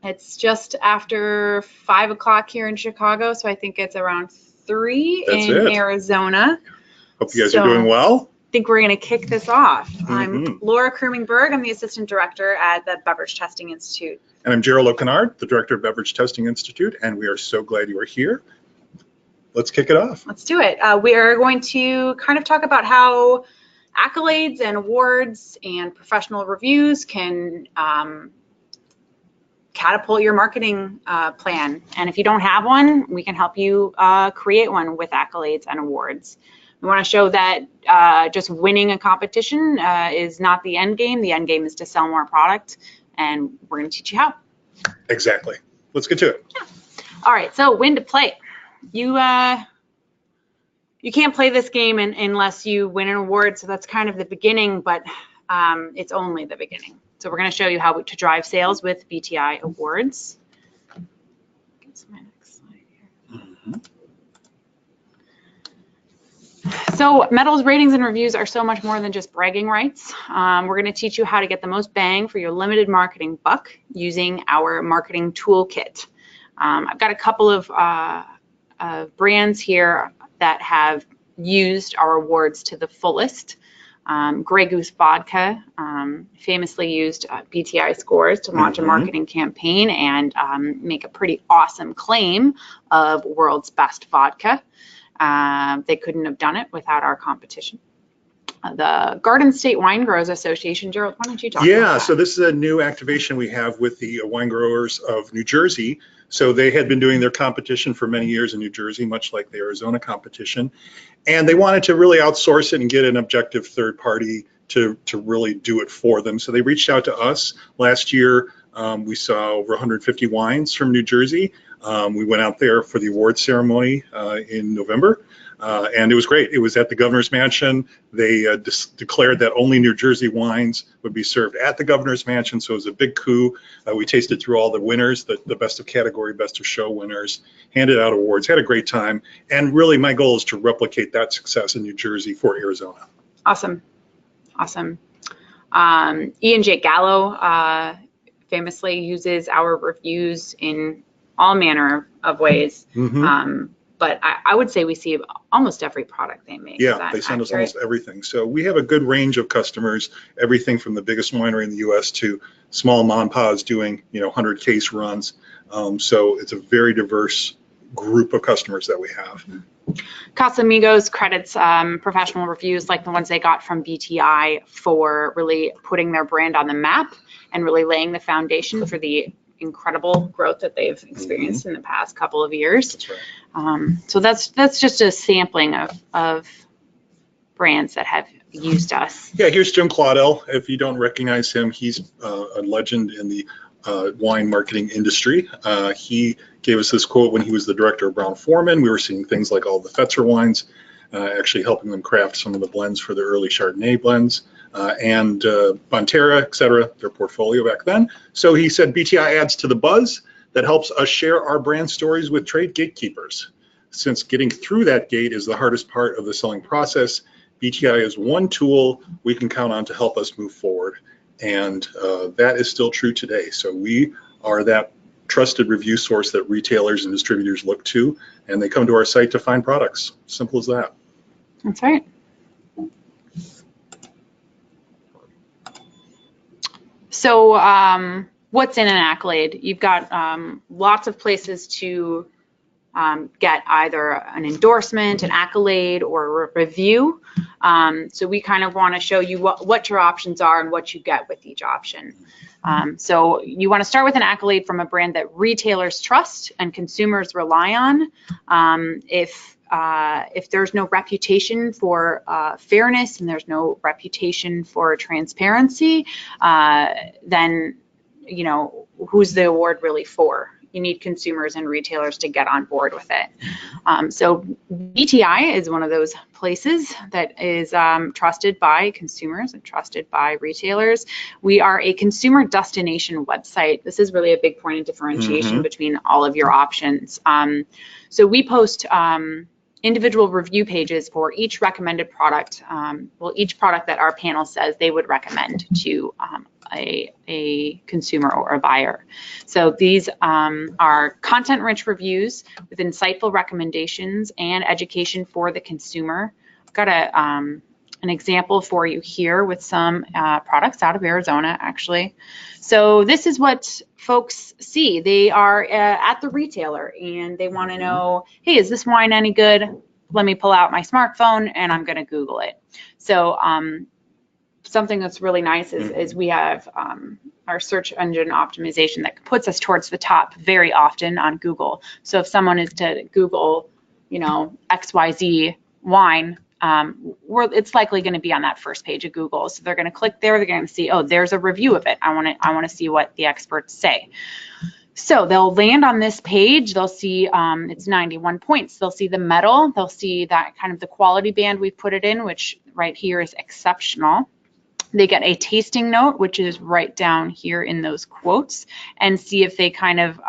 It's just after 5 o'clock here in Chicago, so I think it's around 3 in Arizona. Hope you guys are doing well. I think we're going to kick this off. I'm Laura Krumingberg. I'm the Assistant Director at the Beverage Testing Institute. And I'm Gerald O'Kennard, the Director of Beverage Testing Institute, and we are so glad you are here. Let's kick it off. Let's do it. We are going to kind of talk about how accolades and awards and professional reviews can catapult your marketing plan. And if you don't have one, we can help you create one with accolades and awards. We want to show that just winning a competition is not the end game. The end game is to sell more product, and we're going to teach you how. Exactly. Let's get to it. Yeah. All right, so when to play. You can't play this game unless you win an award, so that's kind of the beginning, but it's only the beginning. So we're going to show you how to drive sales with BTI awards. Get to my next slide here. So medals, ratings, and reviews are so much more than just bragging rights. We're going to teach you how to get the most bang for your limited marketing buck using our marketing toolkit. I've got a couple of brands here that have used our awards to the fullest. Grey Goose Vodka famously used BTI scores to launch a marketing campaign and make a pretty awesome claim of world's best vodka. They couldn't have done it without our competition. The Garden State Wine Growers Association, Gerald, why don't you talk about that? So this is a new activation we have with the wine growers of New Jersey. So they had been doing their competition for many years in New Jersey, much like the Arizona competition. And they wanted to really outsource it and get an objective third party to really do it for them. So they reached out to us. Last year, we saw over 150 wines from New Jersey. We went out there for the award ceremony in November. And it was great. It was at the governor's mansion. They declared that only New Jersey wines would be served at the governor's mansion. So it was a big coup. We tasted through all the winners, the best of category, best of show winners, handed out awards, had a great time. And really my goal is to replicate that success in New Jersey for Arizona. Awesome. Awesome. Ian J. Gallo famously uses our reviews in all manner of ways. But I would say we see almost every product they make. Yeah, they send us almost everything. So we have a good range of customers, everything from the biggest winery in the U.S. to small mom and pops doing 100 case runs. So it's a very diverse group of customers that we have. Casamigos credits professional reviews like the ones they got from BTI for really putting their brand on the map and really laying the foundation for the incredible growth that they've experienced in the past couple of years. That's right. So that's just a sampling of brands that have used us. Yeah, here's Jim Claudel. If you don't recognize him, he's a legend in the wine marketing industry. He gave us this quote when he was the director of Brown-Forman. We were seeing things like all the Fetzer wines, actually helping them craft some of the blends for the early Chardonnay blends. And Bonterra, et cetera, their portfolio back then. So he said BTI adds to the buzz that helps us share our brand stories with trade gatekeepers. Since getting through that gate is the hardest part of the selling process, BTI is one tool we can count on to help us move forward. And that is still true today. So we are that trusted review source that retailers and distributors look to, and they come to our site to find products. Simple as that. That's right. So what's in an accolade? You've got lots of places to get either an endorsement, an accolade, or a review. So we kind of want to show you what your options are and what you get with each option. So you want to start with an accolade from a brand that retailers trust and consumers rely on. If there's no reputation for fairness and there's no reputation for transparency, then who's the award really for? You need consumers and retailers to get on board with it. So BTI is one of those places that is trusted by consumers and trusted by retailers. We are a consumer destination website. This is really a big point of differentiation between all of your options. So we post individual review pages for each recommended product, each product that our panel says they would recommend to a consumer or a buyer. So these are content-rich reviews with insightful recommendations and education for the consumer. I've got an example for you here with some products out of Arizona, actually. So this is what folks see. They are at the retailer and they want to know, hey, is this wine any good? Let me pull out my smartphone and I'm going to Google it. So something that's really nice is we have our search engine optimization that puts us towards the top very often on Google. So if someone is to Google, you know, XYZ wine, it's likely going to be on that first page of Google. So they're going to click there. They're going to see, oh, there's a review of it. I want to see what the experts say. So they'll land on this page. They'll see it's 91 points. They'll see the medal. They'll see that kind of the quality band we've put it in, which right here is exceptional. They get a tasting note, which is right down here in those quotes, and see if they kind of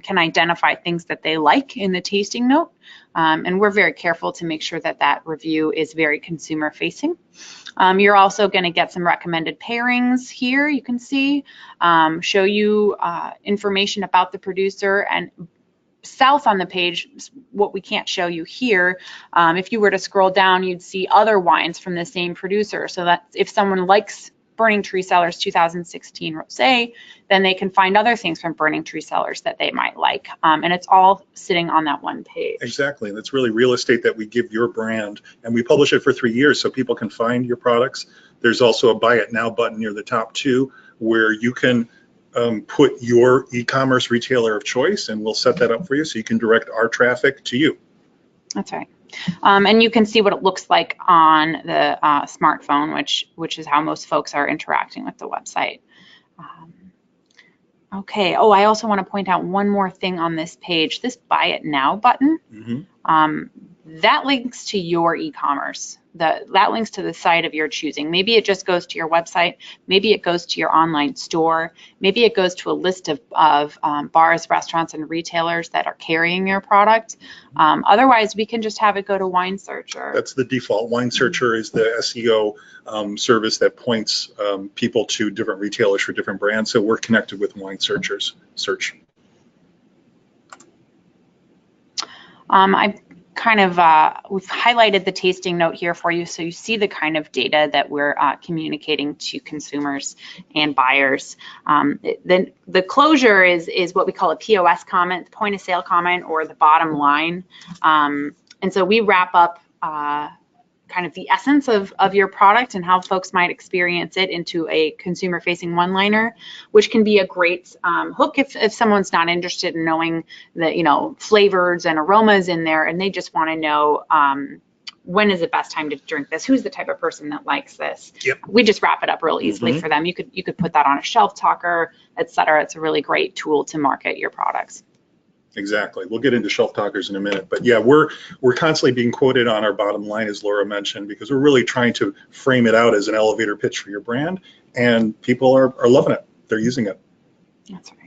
can identify things that they like in the tasting note. And we're very careful to make sure that that review is very consumer facing. You're also going to get some recommended pairings here. You can see, show you information about the producer, and south on the page, what we can't show you here, if you were to scroll down, you'd see other wines from the same producer. So that if someone likes Burning Tree Cellars 2016 Rosé, then they can find other things from Burning Tree Cellars that they might like. And it's all sitting on that one page. Exactly. And that's really real estate that we give your brand. And we publish it for 3 years so people can find your products. There's also a Buy It Now button near the top too, where you can put your e-commerce retailer of choice, and we'll set that up for you so you can direct our traffic to you. That's right. And you can see what it looks like on the smartphone, which is how most folks are interacting with the website. Okay. Oh, I also want to point out one more thing on this page. This Buy It Now button, that links to your e-commerce. That links to the site of your choosing. Maybe it just goes to your website. Maybe it goes to your online store. Maybe it goes to a list of bars, restaurants, and retailers that are carrying your product. Otherwise, we can just have it go to Wine Searcher. That's the default. Wine Searcher is the SEO service that points people to different retailers for different brands. So we're connected with Wine Searcher's search. We've highlighted the tasting note here for you, so you see the kind of data that we're communicating to consumers and buyers. Then the closure is what we call a POS comment, the point of sale comment, or the bottom line. And so we wrap up kind of the essence of your product and how folks might experience it into a consumer-facing one-liner, which can be a great hook if someone's not interested in knowing the, you know, flavors and aromas in there, and they just want to know when is the best time to drink this? Who's the type of person that likes this? Yep. We just wrap it up real easily for them. You could put that on a shelf talker, etc. It's a really great tool to market your products. Exactly. We'll get into shelf talkers in a minute, but yeah, we're constantly being quoted on our bottom line, as Laura mentioned, because we're really trying to frame it out as an elevator pitch for your brand, and people are loving it. They're using it. That's right.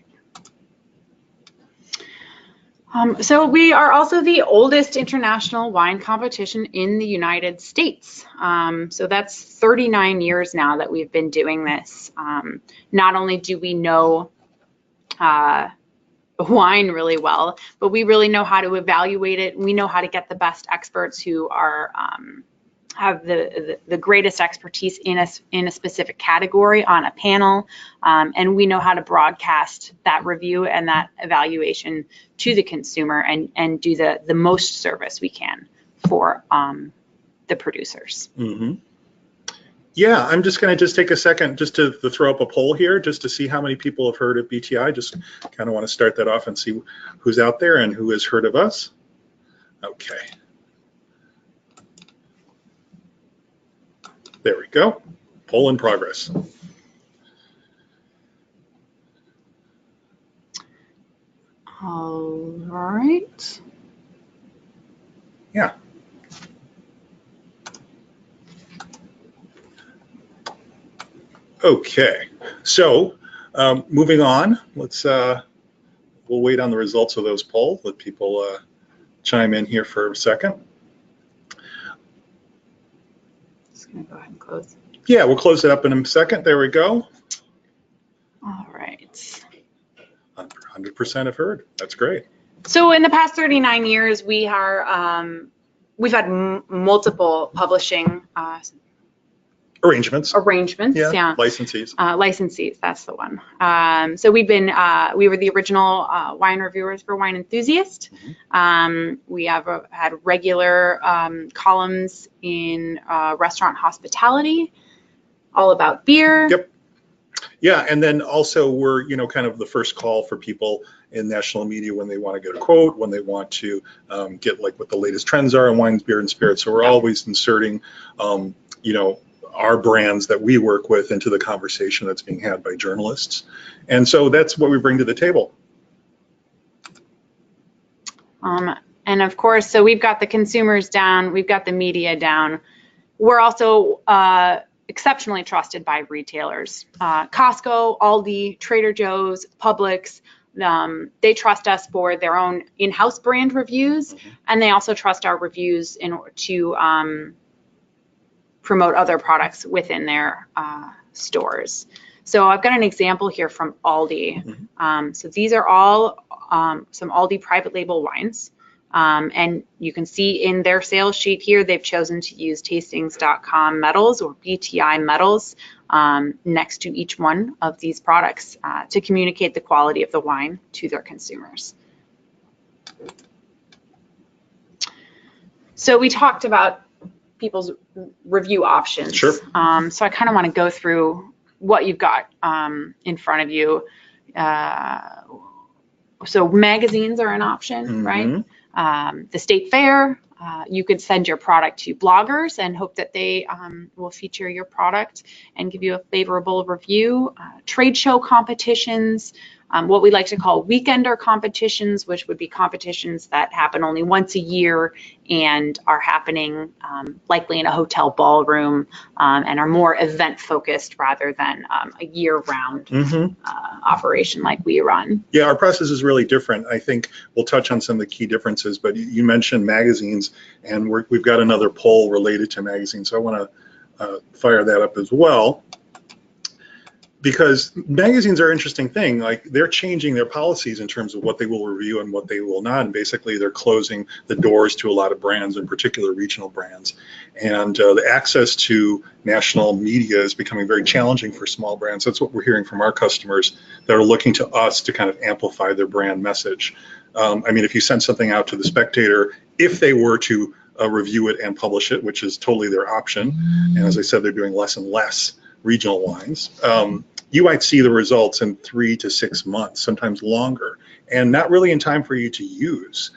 So we are also the oldest international wine competition in the United States. So that's 39 years now that we've been doing this. Not only do we know wine really well, but we really know how to evaluate it. We know how to get the best experts who are have the greatest expertise in a specific category on a panel, and we know how to broadcast that review and that evaluation to the consumer and do the most service we can for the producers. Yeah, I'm just going to take a second just to throw up a poll here just to see how many people have heard of BTI. Just kind of want to start that off and see who's out there and who has heard of us. Okay. There we go. Poll in progress. All right. Yeah. Okay, so moving on, let's we'll wait on the results of those polls. Let people chime in here for a second. Just gonna go ahead and close. Yeah, we'll close it up in a second. There we go. right. 100% have heard. That's great. So in the past 39 years, we've had multiple publishing Arrangements. Yeah. Licensees. Licensees, that's the one. So we were the original wine reviewers for Wine Enthusiast. We have had regular columns in restaurant hospitality, all about beer. Yep. Yeah, and then also we're, kind of the first call for people in national media when they want to get a quote, when they want to get like what the latest trends are in wines, beer, and spirits. So we're always inserting, our brands that we work with into the conversation that's being had by journalists. And so that's what we bring to the table. And of course, so we've got the consumers down, we've got the media down. We're also exceptionally trusted by retailers. Costco, Aldi, Trader Joe's, Publix, they trust us for their own in-house brand reviews, and they also trust our reviews in order to promote other products within their stores. So I've got an example here from Aldi. So these are all some Aldi private label wines. And you can see in their sales sheet here, they've chosen to use tastings.com medals or BTI medals next to each one of these products to communicate the quality of the wine to their consumers. So we talked about people's review options. Sure. So I kind of want to go through what you've got in front of you. So magazines are an option, right? The state fair, you could send your product to bloggers and hope that they will feature your product and give you a favorable review. Trade show competitions, what we like to call weekender competitions, which would be competitions that happen only once a year and are happening likely in a hotel ballroom and are more event focused rather than a year-round operation like we run. Yeah, our process is really different. I think we'll touch on some of the key differences, but you mentioned magazines, and we've got another poll related to magazines, so I want to fire that up as well. Because magazines are an interesting thing. Like, they're changing their policies in terms of what they will review and what they will not. And basically, they're closing the doors to a lot of brands, in particular regional brands. And the access to national media is becoming very challenging for small brands. That's what we're hearing from our customers that are looking to us to kind of amplify their brand message. I mean, if you send something out to the Spectator, if they were to review it and publish it, which is totally their option, and as I said, they're doing less and less regional wines, you might see the results in 3 to 6 months, sometimes longer, and not really in time for you to use.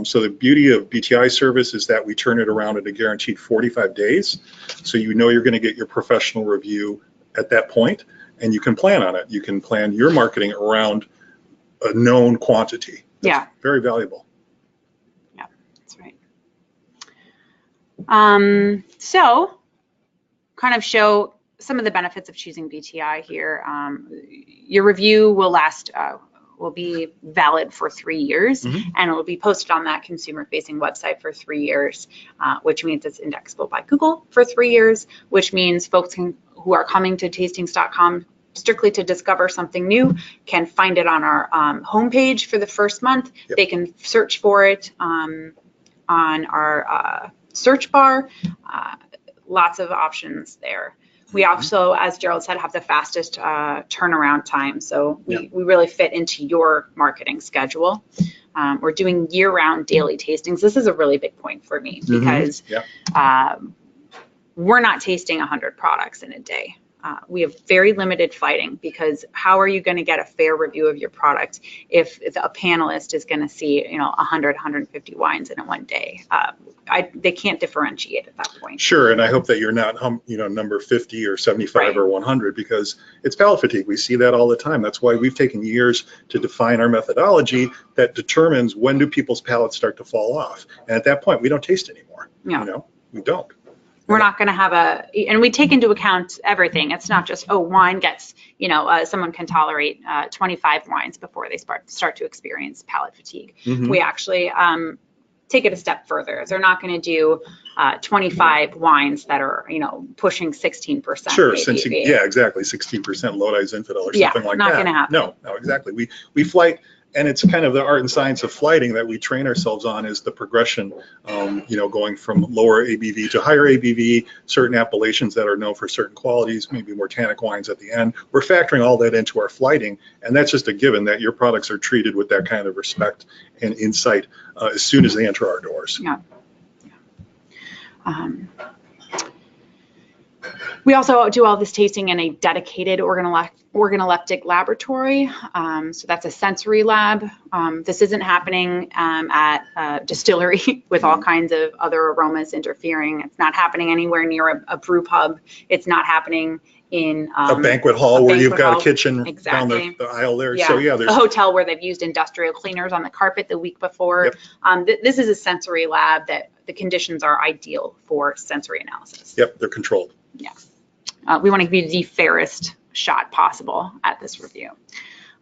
So the beauty of BTI service is that we turn it around at a guaranteed 45 days. So you know you're going to get your professional review at that point, and you can plan on it. You can plan your marketing around a known quantity. That's very valuable. Yeah, that's right. So kind of show some of the benefits of choosing BTI here. Your review will be valid for 3 years, and it will be posted on that consumer-facing website for 3 years, which means it's indexable by Google for 3 years, which means folks who are coming to tastings.com strictly to discover something new can find it on our homepage for the first month. They can search for it on our search bar. Lots of options there. We also, as Gerald said, have the fastest turnaround time. So we really fit into your marketing schedule. We're doing year-round daily tastings. This is a really big point for me because we're not tasting 100 products in a day. We have very limited fighting, because how are you going to get a fair review of your product if a panelist is going to see 100, 150 wines in one day? They can't differentiate at that point. Sure, and I hope that you're not number 50 or 75 or 100, because it's palate fatigue. We see that all the time. That's why we've taken years to define our methodology that determines when do people's palates start to fall off, and at that point we don't taste anymore. We don't. We're not going to have and we take into account everything. It's not just, wine gets, someone can tolerate 25 wines before they start to experience palate fatigue. We actually take it a step further. They're not going to do 25 wines that are, pushing 16%. Sure, ABV. yeah, exactly, 16% Lodi's Infidel or something like that. Not going to happen. No, exactly. We flight, and it's kind of the art and science of flighting that we train ourselves on, is the progression, going from lower ABV to higher ABV, certain appellations that are known for certain qualities, maybe more tannic wines at the end. We're factoring all that into our flighting, and that's just a given that your products are treated with that kind of respect and insight as soon as they enter our doors. Yeah. We also do all this tasting in a dedicated organoleptic laboratory. So that's a sensory lab. This isn't happening at a distillery with all kinds of other aromas interfering. It's not happening anywhere near a brew pub. It's not happening in a banquet hall where you've got a kitchen down the aisle there. Yeah. So yeah, there's a hotel where they've used industrial cleaners on the carpet the week before. Yep. This is a sensory lab that the conditions are ideal for sensory analysis. Yep, they're controlled. Yeah. We want to give you the fairest shot possible at this review.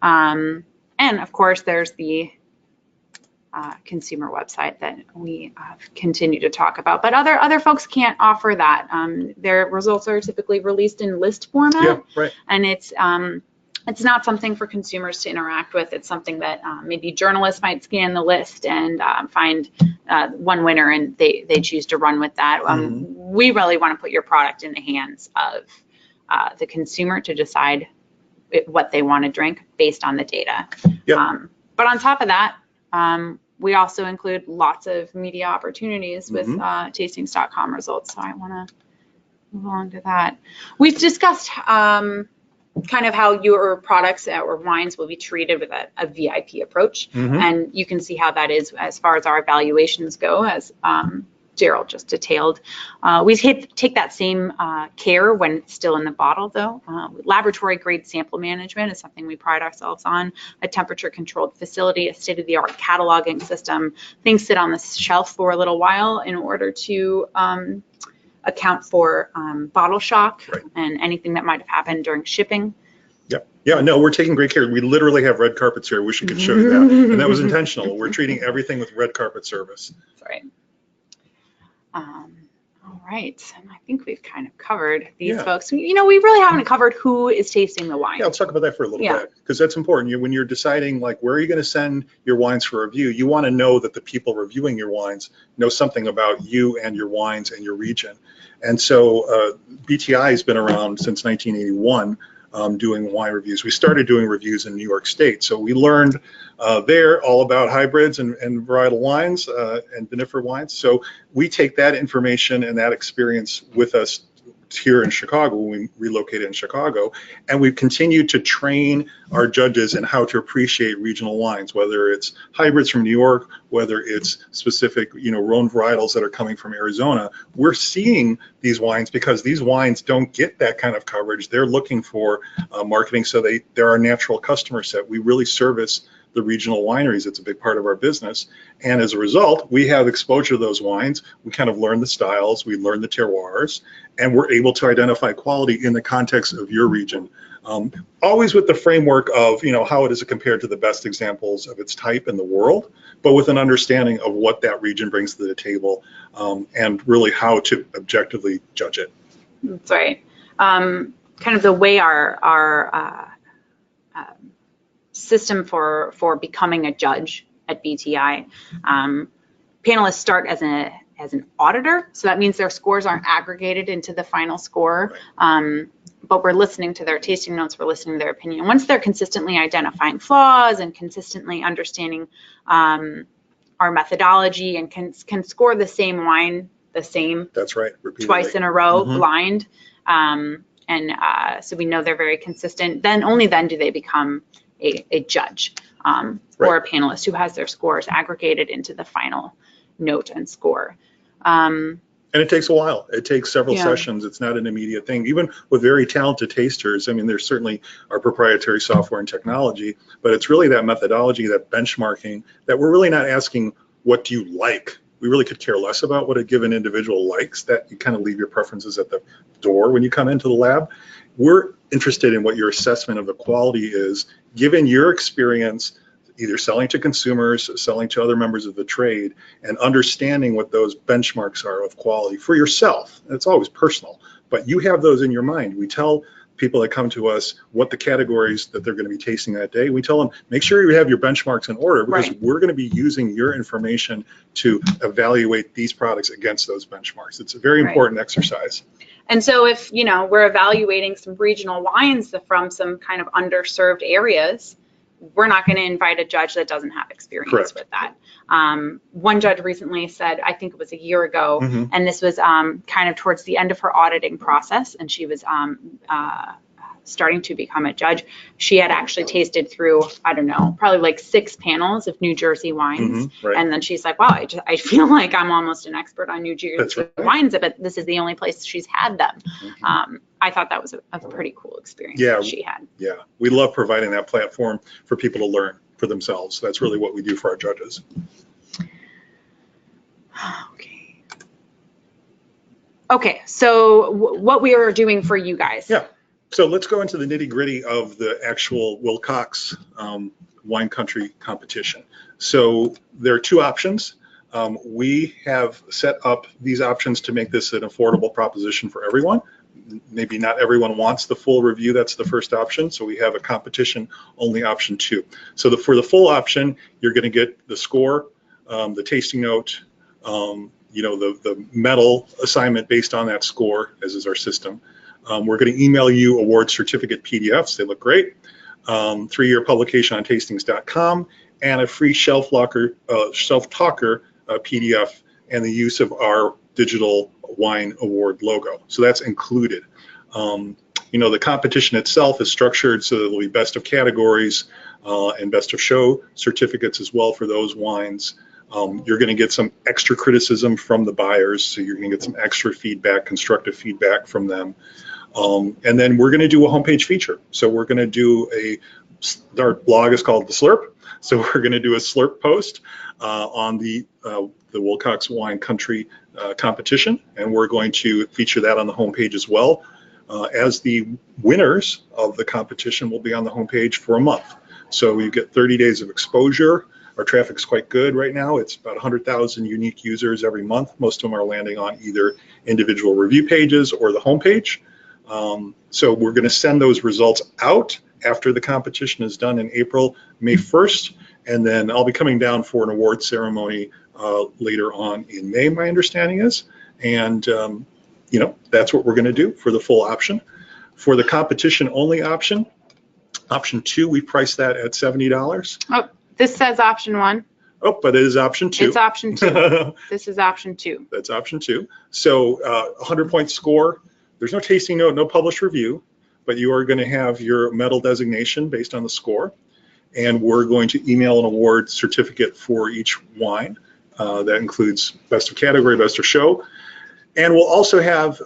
And of course, there's the consumer website that we continue to talk about, but other folks can't offer that. Their results are typically released in list format. Yeah, right. And it's not something for consumers to interact with. It's something that maybe journalists might scan the list and find one winner, and they choose to run with that. We really want to put your product in the hands of the consumer to decide what they want to drink based on the data. Yep. But on top of that, we also include lots of media opportunities with tastings.com results. So I want to move on to that. We've discussed kind of how your products or wines will be treated with a VIP approach. And you can see how that is as far as our evaluations go, as Gerald just detailed. We take that same care when it's still in the bottle, though. Laboratory grade sample management is something we pride ourselves on. A temperature controlled facility, a state-of-the-art cataloging system. Things sit on the shelf for a little while in order to account for bottle shock and anything that might have happened during shipping. Yep. Yeah, no, we're taking great care. We literally have red carpets here. I wish we could show you that. And that was intentional. We're treating everything with red carpet service. That's right. All right. And I think we've kind of covered these folks. We really haven't covered who is tasting the wine. Yeah, let's talk about that for a little bit, because that's important. When you're deciding, like, where are you going to send your wines for review, you want to know that the people reviewing your wines know something about you and your wines and your region. And so BTI has been around since 1981. Doing wine reviews. We started doing reviews in New York State. So we learned there all about hybrids and varietal wines and vinifera wines. So we take that information and that experience with us here in Chicago when we relocated in Chicago, and we've continued to train our judges in how to appreciate regional wines, whether it's hybrids from New York, whether it's specific, Rhone varietals that are coming from Arizona. We're seeing these wines because these wines don't get that kind of coverage. They're looking for marketing, so they're our natural customer set. We really service the regional wineries. It's a big part of our business. And as a result, we have exposure to those wines. We kind of learn the styles, we learn the terroirs, and we're able to identify quality in the context of your region. Always with the framework of, how it is compared to the best examples of its type in the world, but with an understanding of what that region brings to the table and really how to objectively judge it. That's right. Kind of the way our system for becoming a judge at BTI. Panelists start as an auditor, so that means their scores aren't aggregated into the final score, but we're listening to their tasting notes, we're listening to their opinion. Once they're consistently identifying flaws and consistently understanding our methodology and can score the same wine That's right, repeatedly. Twice in a row, blind, so we know they're very consistent, only then do they become a judge or a panelist who has their scores aggregated into the final note and score. And it takes a while. It takes several sessions. It's not an immediate thing. Even with very talented tasters, there's certainly our proprietary software and technology, but it's really that methodology, that benchmarking, that we're really not asking, what do you like? We really could care less about what a given individual likes, that you kind of leave your preferences at the door when you come into the lab. We're interested in what your assessment of the quality is, given your experience either selling to consumers, selling to other members of the trade, and understanding what those benchmarks are of quality for yourself. It's always personal, but you have those in your mind. We tell people that come to us what the categories that they're going to be tasting that day. We tell them, make sure you have your benchmarks in order, because we're going to be using your information to evaluate these products against those benchmarks. It's a very important exercise. And so if, you know, we're evaluating some regional wines from some kind of underserved areas, we're not going to invite a judge that doesn't have experience with that. One judge recently said, I think it was a year ago, and this was kind of towards the end of her auditing process, and she was starting to become a judge. She had actually tasted through, I don't know, probably like 6 panels of New Jersey wines. And then she's like, wow, I feel like I'm almost an expert on New Jersey wines, but this is the only place she's had them. I thought that was a pretty cool experience that she had. Yeah, we love providing that platform for people to learn for themselves. That's really what we do for our judges. Okay, so what we are doing for you guys. Yeah. So let's go into the nitty gritty of the actual Willcox wine country competition. So there are 2 options. We have set up these options to make this an affordable proposition for everyone. Maybe not everyone wants the full review. That's the first option. So we have a competition only option 2. So for the full option, you're going to get the score, the tasting note, you know, the medal assignment based on that score, as is our system. We're going to email you award certificate PDFs. They look great. 3-year publication on tastings.com, and a free shelf talker PDF, and the use of our digital wine award logo. So that's included. You know, the competition itself is structured so there'll be best of categories and best of show certificates as well for those wines. You're going to get some extra criticism from the buyers, so you're going to get some extra feedback, constructive feedback from them. And then we're going to do a homepage feature. So we're going to do our blog is called The Slurp. So we're going to do a Slurp post on the Willcox Wine Country competition, and we're going to feature that on the homepage as well. As the winners of the competition will be on the homepage for a month. So you get 30 days of exposure. Our traffic's quite good right now. It's about 100,000 unique users every month. Most of them are landing on either individual review pages or the homepage. So we're going to send those results out after the competition is done in April, May 1st, and then I'll be coming down for an award ceremony later on in May, my understanding is. And, you know, that's what we're going to do for the full option. For the competition only option 2, we priced that at $70. Oh, this says option 1. Oh, but it is option 2. It's option 2. This is option 2. That's option 2. So 100-point score. There's no tasting note, no published review, but you are going to have your medal designation based on the score. And we're going to email an award certificate for each wine. That includes best of category, best of show. And we'll also have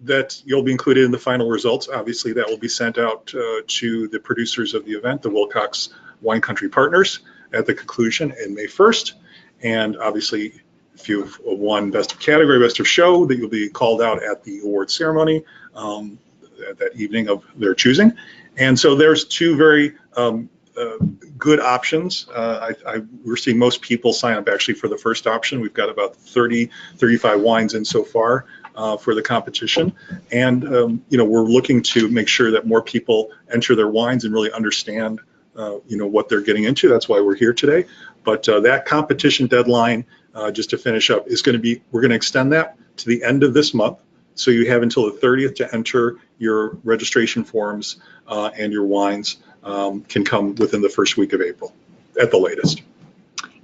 that you'll be included in the final results. Obviously, that will be sent out to the producers of the event, the Willcox Wine Country Partners, at the conclusion in May 1st. And obviously, if you've won best of category, best of show, that you'll be called out at the award ceremony that evening of their choosing. And so there's 2 very good options. We're seeing most people sign up actually for the first option. We've got about 35 wines in so far for the competition. And, you know, we're looking to make sure that more people enter their wines and really understand, you know, what they're getting into. That's why we're here today. But that competition deadline, just to finish up, is going to be, we're going to extend that to the end of this month. So you have until the 30th to enter your registration forms, and your wines can come within the first week of April at the latest.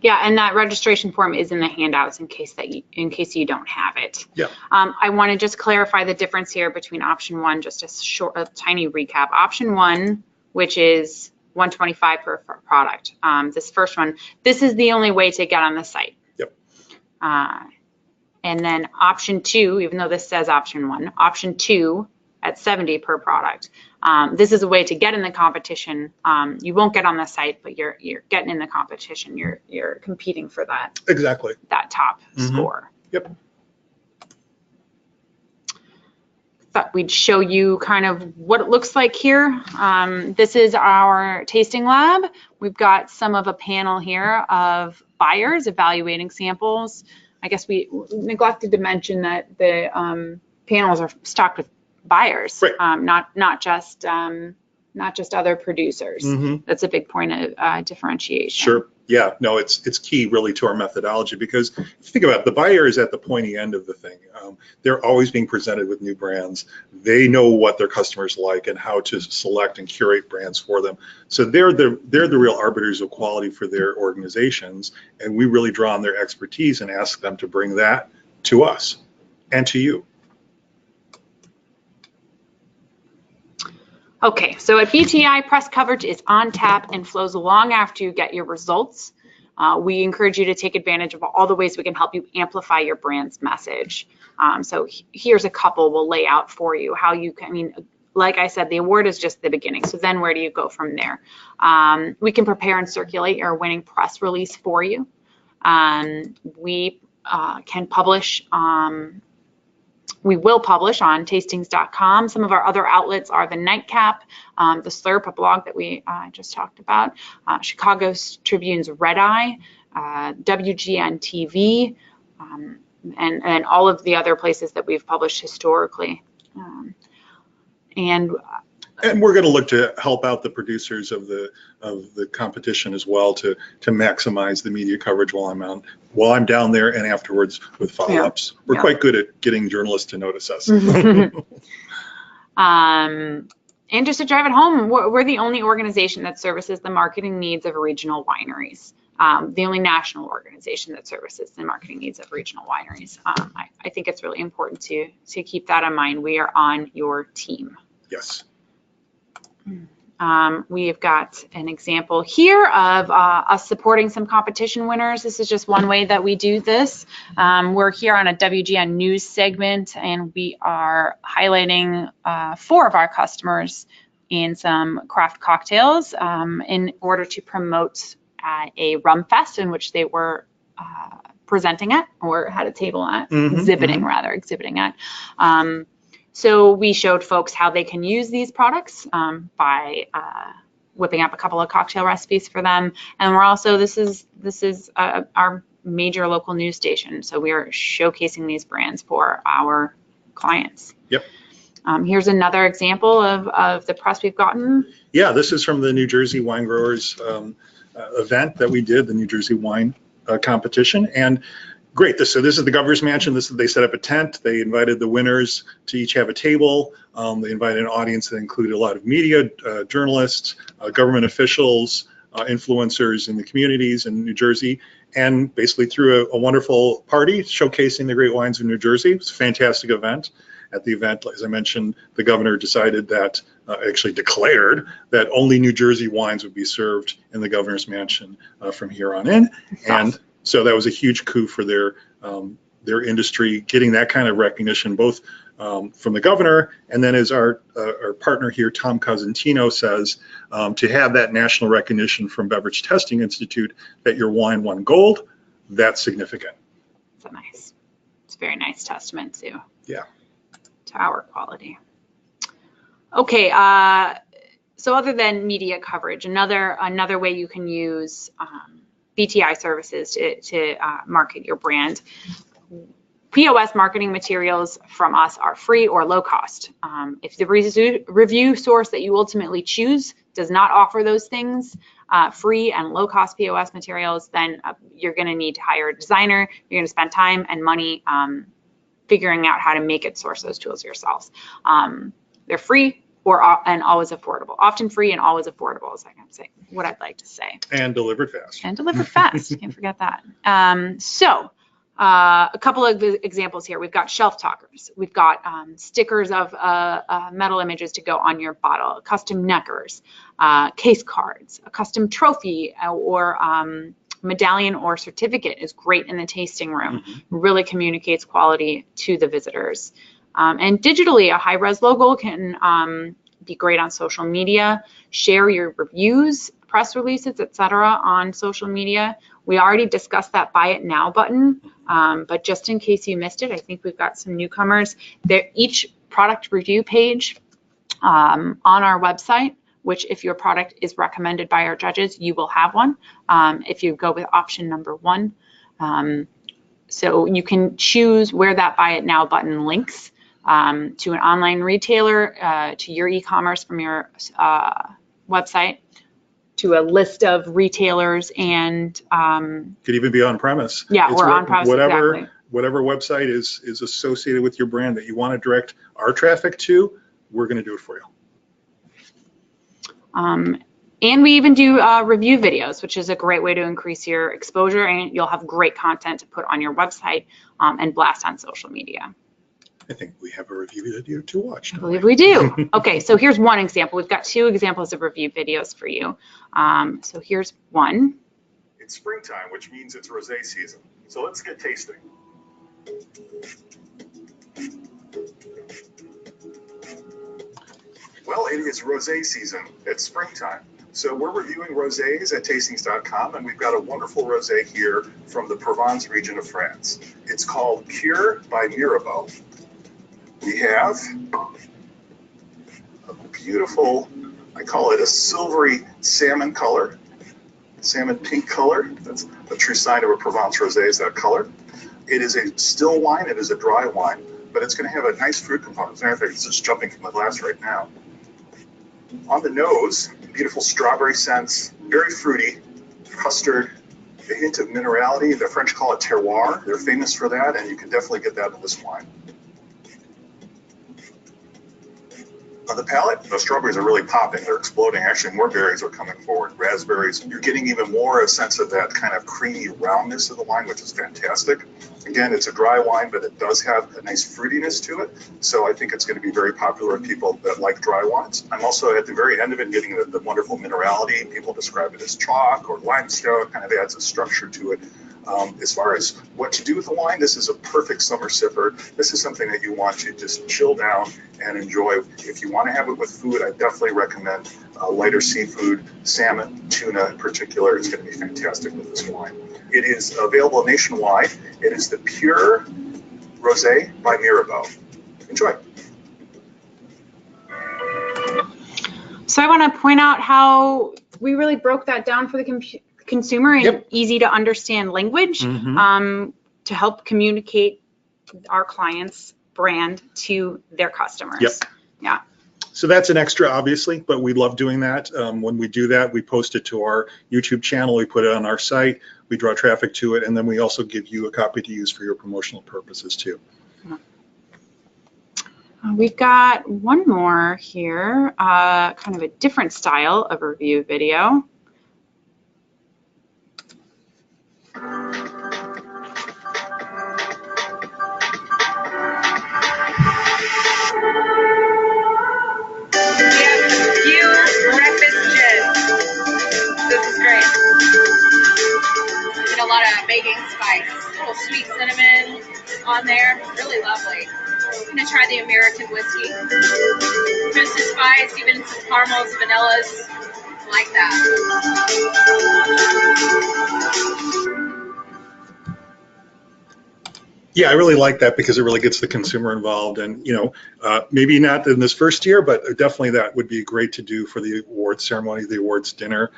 Yeah, and that registration form is in the handouts in case you don't have it. Yeah. I want to just clarify the difference here between option 1, just a tiny recap. Option 1, which is $125 per product. This first one, this is the only way to get on the site. Yep. And then option 2, even though this says option 1, option 2 at $70 per product. This is a way to get in the competition. You won't get on the site, but you're getting in the competition. You're competing for that. Exactly. That top score. Yep. thought we'd show you kind of what it looks like here. This is our tasting lab. We've got some of a panel here of buyers evaluating samples. I guess we neglected to mention that the panels are stocked with buyers, right. not just other producers. That's a big point of differentiation. Sure. Yeah, no, it's key really to our methodology, because if you think about it, the buyer is at the pointy end of the thing. They're always being presented with new brands. They know what their customers like and how to select and curate brands for them. So they're the real arbiters of quality for their organizations, and we really draw on their expertise and ask them to bring that to us and to you. Okay, so at BTI, press coverage is on tap and flows long after you get your results. We encourage you to take advantage of all the ways we can help you amplify your brand's message. So here's a couple we'll lay out for you, how you can, I mean, like I said, the award is just the beginning. So then where do you go from there? We can prepare and circulate your winning press release for you. We can publish we will publish on tastings.com. Some of our other outlets are the Nightcap, the Slurp, a blog that we just talked about, Chicago Tribune's Red Eye, WGN TV, and all of the other places that we've published historically. And we're going to look to help out the producers of the competition as well to maximize the media coverage while I'm down there and afterwards with follow-ups. Yeah. We're quite good at getting journalists to notice us. And just to drive it home, we're the only organization that services the marketing needs of regional wineries. The only national organization that services the marketing needs of regional wineries. I think it's really important to keep that in mind. We are on your team. Yes. We've got an example here of us supporting some competition winners. This is just one way that we do this. We're here on a WGN news segment, and we are highlighting 4 of our customers in some craft cocktails in order to promote a rum fest in which they were presenting at, or had a table at, exhibiting at. So we showed folks how they can use these products by whipping up a couple of cocktail recipes for them. And we're also, this is our major local news station. So we are showcasing these brands for our clients. Yep. Here's another example of the press we've gotten. Yeah, this is from the New Jersey Wine Growers event that we did, the New Jersey Wine competition. And great. So this is the governor's mansion. They set up a tent. They invited the winners to each have a table. They invited an audience that included a lot of media, journalists, government officials, influencers in the communities in New Jersey, and basically threw a wonderful party showcasing the great wines of New Jersey. It was a fantastic event. At the event, as I mentioned, the governor decided that, actually declared that only New Jersey wines would be served in the governor's mansion from here on in. And so that was a huge coup for their industry, getting that kind of recognition, both from the governor, and then as our partner here, Tom Cosentino, says, to have that national recognition from Beverage Testing Institute that your wine won gold, that's significant. It's a very nice testament to our quality. Okay, so other than media coverage, another way you can use BTI services to market your brand. POS marketing materials from us are free or low cost. If the review source that you ultimately choose does not offer those things, free and low cost POS materials, then you're going to need to hire a designer. You're going to spend time and money figuring out how to make it source those tools yourselves. They're free and always affordable. Often free and always affordable is what I'd like to say. And delivered fast. And delivered fast. Can't forget that. A couple of examples here. We've got shelf talkers. We've got stickers of metal images to go on your bottle, custom neckers, case cards, a custom trophy or medallion or certificate is great in the tasting room. Really communicates quality to the visitors. And digitally, a high-res logo can be great on social media. Share your reviews, press releases, etc. on social media. We already discussed that Buy It Now button, but just in case you missed it, I think we've got some newcomers. Each product review page on our website, which if your product is recommended by our judges, you will have one if you go with option number 1. So you can choose where that Buy It Now button links to an online retailer, to your e-commerce from your website, to a list of retailers, and could even be on premise. Yeah, or on premise, exactly. Whatever website is associated with your brand that you want to direct our traffic to, we're going to do it for you. And we even do review videos, which is a great way to increase your exposure, and you'll have great content to put on your website and blast on social media. I think we have a review video to watch. I believe we do. Okay, so here's one example. We've got 2 examples of review videos for you. So here's one. It's springtime, which means it's rosé season. So let's get tasting. Well, it is rosé season. It's springtime. So we're reviewing rosés at tastings.com, and we've got a wonderful rosé here from the Provence region of France. It's called Pure by Mirabeau. We have a beautiful, I call it a silvery salmon color, salmon pink color. That's a true sign of a Provence rosé, is that color. It is a still wine, it is a dry wine, but it's going to have a nice fruit component. As a matter of fact, it's just jumping from the glass right now. On the nose, beautiful strawberry scents, very fruity, custard, a hint of minerality. The French call it terroir. They're famous for that, and you can definitely get that in this wine. On the palate, the strawberries are really popping. They're exploding. Actually, more berries are coming forward. Raspberries. You're getting even more a sense of that kind of creamy roundness of the wine, which is fantastic. Again, it's a dry wine, but it does have a nice fruitiness to it. So I think it's going to be very popular with people that like dry wines. I'm also at the very end of it getting the wonderful minerality. People describe it as chalk or limestone. It kind of adds a structure to it. As far as what to do with the wine, this is a perfect summer sipper. This is something that you want to just chill down and enjoy. If you want to have it with food, I definitely recommend lighter seafood, salmon, tuna in particular. It's going to be fantastic with this wine. It is available nationwide. It is the Pure Rosé by Mirabeau. Enjoy. So I want to point out how we really broke that down for the consumer in easy to understand language to help communicate our clients' brand to their customers. Yep. Yeah. So that's an extra, obviously, but we love doing that. When we do that, we post it to our YouTube channel, we put it on our site, we draw traffic to it, and then we also give you a copy to use for your promotional purposes too. We've got one more here, kind of a different style of review video. A lot of baking spice, a little sweet cinnamon on there, really lovely. I'm gonna try the American whiskey. Just the spice, even some caramels, vanillas, like that. Yeah, I really like that because it really gets the consumer involved, and maybe not in this first year, but definitely that would be great to do for the awards ceremony, the awards dinner.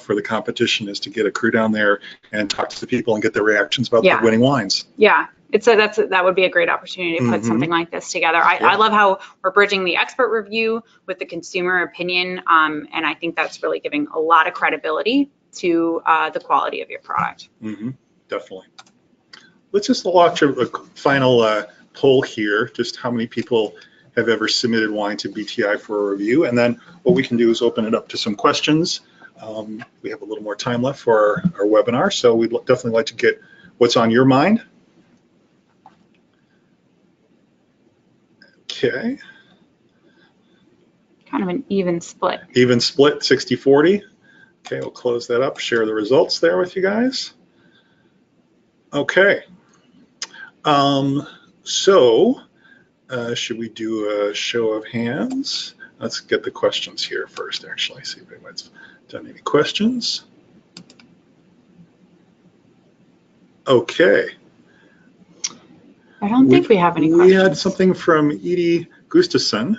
For the competition is to get a crew down there and talk to the people and get their reactions about the winning wines. Yeah, that would be a great opportunity to put something like this together. I love how we're bridging the expert review with the consumer opinion, and I think that's really giving a lot of credibility to the quality of your product. Definitely. Let's just launch a final poll here, just how many people have ever submitted wine to BTI for a review, and then what we can do is open it up to some questions. We have a little more time left for our webinar, so we'd definitely like to get what's on your mind. Okay. Kind of an even split. Even split, 60-40. Okay, we'll close that up, share the results there with you guys. Okay. Should we do a show of hands? Let's get the questions here first, actually, see if anyone's done any questions. Okay. I don't think we have any questions. We had something from Edie Gustafson,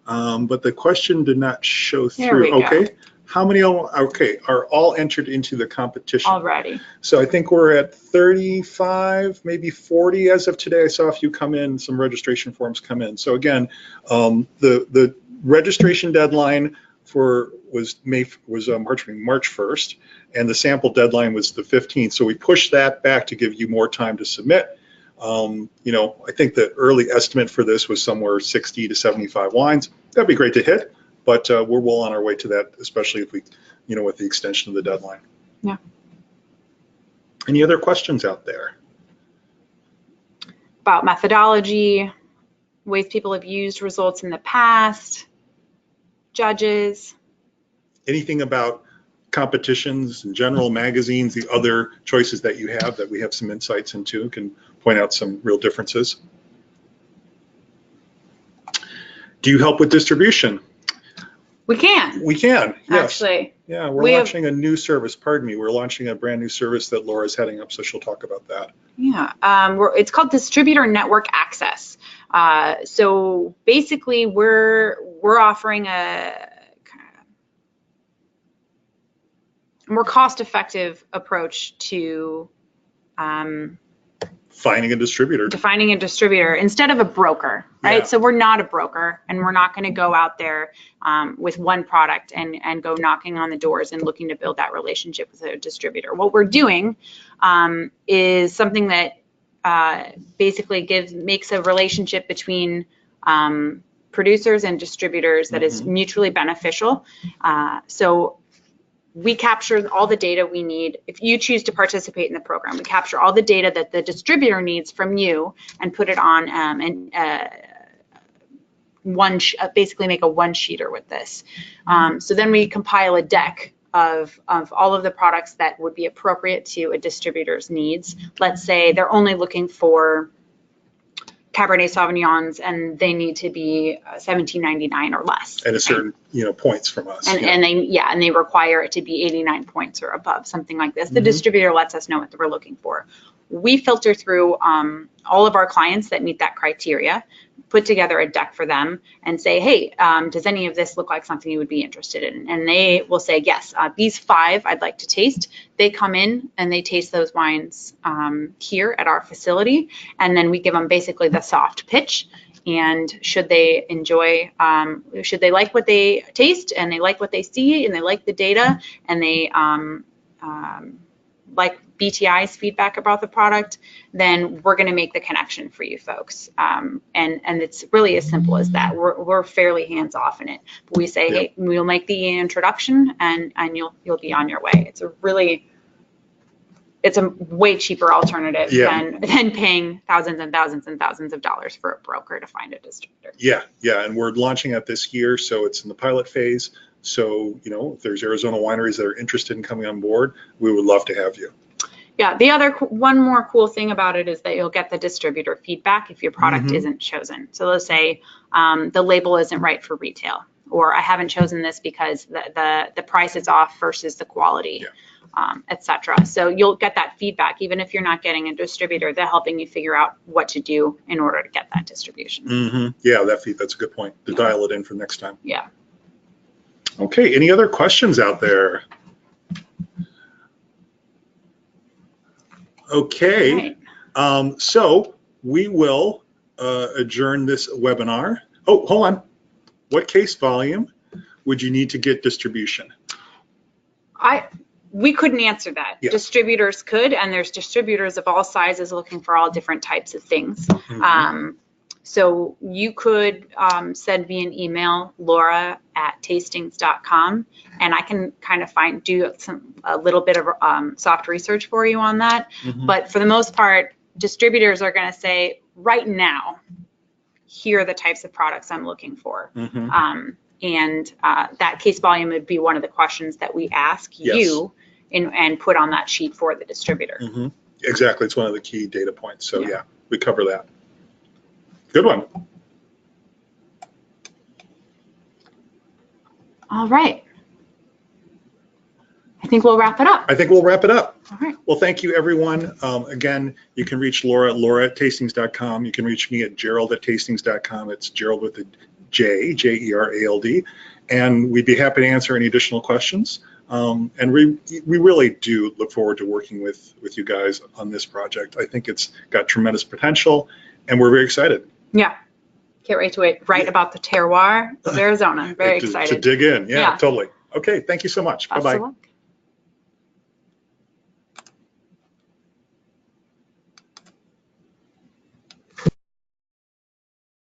but the question did not show There we through. go. Okay. How many are all entered into the competition? Already. So I think we're at 35, maybe 40 as of today. I saw a few come in, some registration forms come in. So again, the registration deadline was March 1st, and the sample deadline was the 15th. So we pushed that back to give you more time to submit. You know, I think the early estimate for this was somewhere 60 to 75 wines. That'd be great to hit. But we're well on our way to that, especially if we, you know, with the extension of the deadline. Yeah. Any other questions out there? About methodology, ways people have used results in the past, judges. Anything about competitions in general, magazines, the other choices that you have that we have some insights into, can point out some real differences. Do you help with distribution? We can. We can, yes. Actually. Yeah, we're we launching a new service, pardon me, we're launching a brand new service that Laura's heading up, so she'll talk about that. Yeah, it's called Distributor Network Access. So basically, we're offering a more cost-effective approach to Finding a distributor. defining a distributor instead of a broker, right? Yeah. So we're not a broker, and we're not going to go out there with one product and go knocking on the doors and looking to build that relationship with a distributor. What we're doing is something that basically makes a relationship between producers and distributors that is mutually beneficial. So we capture all the data we need. If you choose to participate in the program, we capture all the data that the distributor needs from you and put it on basically make a one-sheeter with this. So then we compile a deck of all of the products that would be appropriate to a distributor's needs. Let's say they're only looking for Cabernet Sauvignons and they need to be $17.99 or less. And a certain, you know, points from us. And they require it to be 89 points or above, something like this. The distributor lets us know what we're looking for. We filter through all of our clients that meet that criteria, put together a deck for them and say, hey, does any of this look like something you would be interested in? And they will say, yes, these 5 I'd like to taste. They come in and they taste those wines here at our facility. And then we give them basically the soft pitch. And should they enjoy, should they like what they taste and they like what they see and they like the data and they like BTI's feedback about the product, then we're going to make the connection for you folks. And it's really as simple as that. We're fairly hands off in it. But we say, hey, we'll make the introduction and you'll be on your way. It's a way cheaper alternative than paying thousands and thousands and thousands of dollars for a broker to find a distributor. Yeah, and we're launching it this year, so it's in the pilot phase. So, you know, if there's Arizona wineries that are interested in coming on board, we would love to have you. Yeah, one more cool thing about it is that you'll get the distributor feedback if your product isn't chosen. So let's say the label isn't right for retail, or I haven't chosen this because the price is off versus the quality. Etc. So you'll get that feedback, even if you're not getting a distributor. They're helping you figure out what to do in order to get that distribution. Yeah, that's a good point to dial it in for next time. Yeah. Okay, any other questions out there? Okay, so we will adjourn this webinar. Oh, hold on. What case volume would you need to get distribution? We couldn't answer that. Yes. Distributors could, and there's distributors of all sizes looking for all different types of things. So you could send me an email, laura@tastings.com, and I can kind of do a little bit of soft research for you on that. But for the most part, distributors are going to say, right now, here are the types of products I'm looking for. And that case volume would be one of the questions that we ask you and put on that sheet for the distributor. Exactly. It's one of the key data points. So yeah, we cover that. Good one. All right. think we'll wrap it up. I think we'll wrap it up. All right. Well, thank you, everyone. Again, you can reach Laura at tastings.com. You can reach me at Gerald@tastings.com. It's Gerald with a J, J-E-R-A-L-D. And we'd be happy to answer any additional questions. And we really do look forward to working with you guys on this project. I think it's got tremendous potential, and we're very excited. Yeah. Can't wait to write about the terroir of Arizona. Very excited. To dig in. Yeah, Yeah. totally. Okay, thank you so much. Best Bye-bye. of luck.